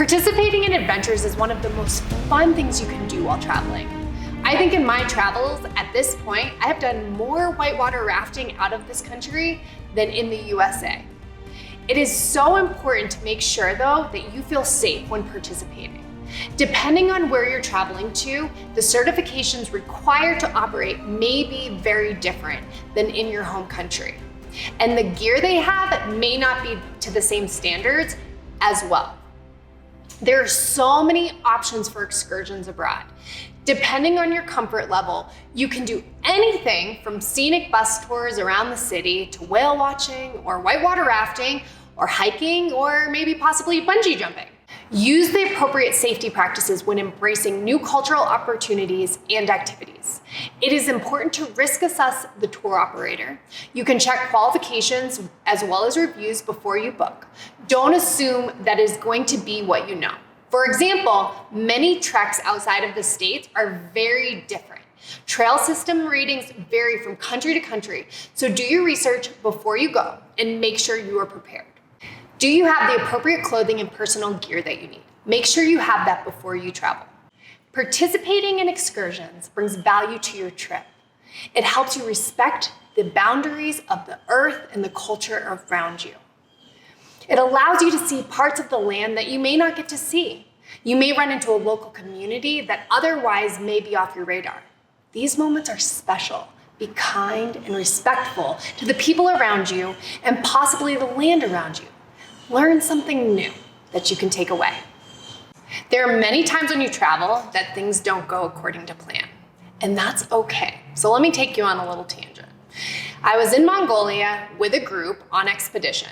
Participating in adventures is one of the most fun things you can do while traveling. I think in my travels, at this point, I have done more whitewater rafting out of this country than in the USA. It is so important to make sure, though, that you feel safe when participating. Depending on where you're traveling to, the certifications required to operate may be very different than in your home country. And the gear they have may not be to the same standards as well. There are so many options for excursions abroad. Depending on your comfort level, you can do anything from scenic bus tours around the city to whale watching or whitewater rafting or hiking or maybe possibly bungee jumping. Use the appropriate safety practices when embracing new cultural opportunities and activities. It is important to risk assess the tour operator. You can check qualifications as well as reviews before you book. Don't assume that is going to be what you know. For example, many treks outside of the States are very different. Trail system ratings vary from country to country, so do your research before you go and make sure you are prepared. Do you have the appropriate clothing and personal gear that you need? Make sure you have that before you travel. Participating in excursions brings value to your trip. It helps you respect the boundaries of the earth and the culture around you. It allows you to see parts of the land that you may not get to see. You may run into a local community that otherwise may be off your radar. These moments are special. Be kind and respectful to the people around you and possibly the land around you. Learn something new that you can take away. There are many times when you travel that things don't go according to plan, and that's okay. So let me take you on a little tangent. I was in Mongolia with a group on expedition.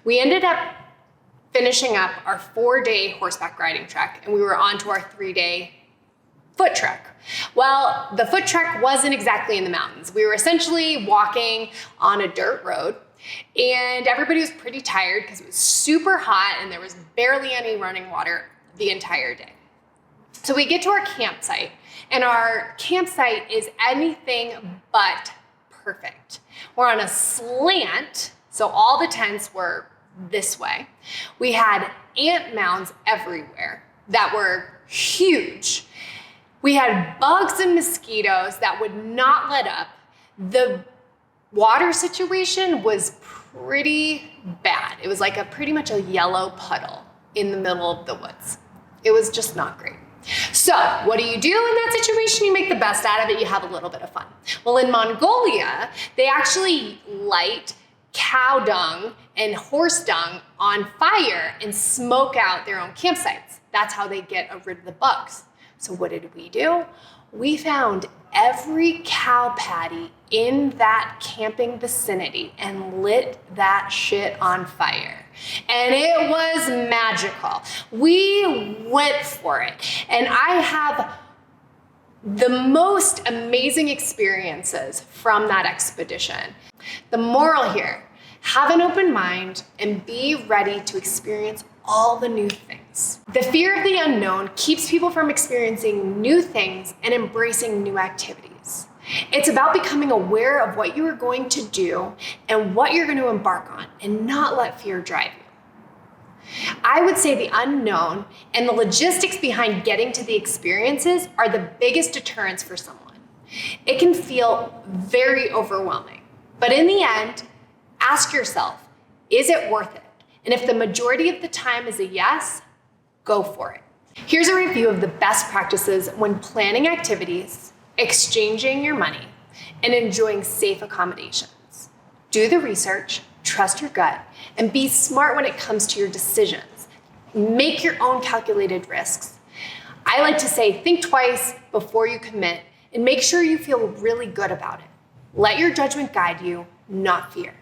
We ended up finishing up our 4-day horseback riding trek, and we were on to our 3-day foot trek. Well, the foot trek wasn't exactly in the mountains. We were essentially walking on a dirt road, and everybody was pretty tired because it was super hot and there was barely any running water the entire day. So we get to our campsite, and our campsite is anything but perfect. We're on a slant, so all the tents were this way. We had ant mounds everywhere that were huge. We had bugs and mosquitoes that would not let up. The water situation was pretty bad. It was like pretty much a yellow puddle in the middle of the woods. It was just not great. So what do in that situation? You make the best out of it. You have a little bit of fun. Well, in Mongolia, they actually light cow dung and horse dung on fire and smoke out their own campsites. That's how they get rid of the bugs. So what did we do? We found every cow patty in that camping vicinity and lit that shit on fire. And it was magical. We went for it. And I have the most amazing experiences from that expedition. The moral here, have an open mind and be ready to experience all the new things. The fear of the unknown keeps people from experiencing new things and embracing new activities. It's about becoming aware of what you are going to do and what you're going to embark on, and not let fear drive you. I would say the unknown and the logistics behind getting to the experiences are the biggest deterrents for someone. It can feel very overwhelming, but in the end, ask yourself, is it worth it? And if the majority of the time is a yes, go for it. Here's a review of the best practices when planning activities, exchanging your money, and enjoying safe accommodations. Do the research, trust your gut, and be smart when it comes to your decisions. Make your own calculated risks. I like to say, think twice before you commit, and make sure you feel really good about it. Let your judgment guide you, not fear.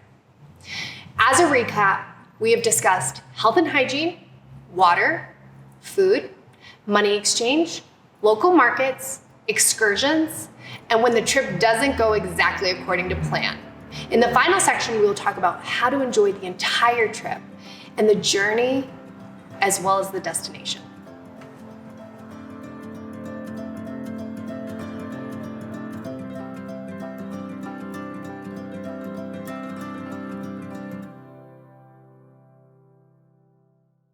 As a recap, we have discussed health and hygiene, water, food, money exchange, local markets, excursions, and when the trip doesn't go exactly according to plan. In the final section, we will talk about how to enjoy the entire trip and the journey as well as the destination.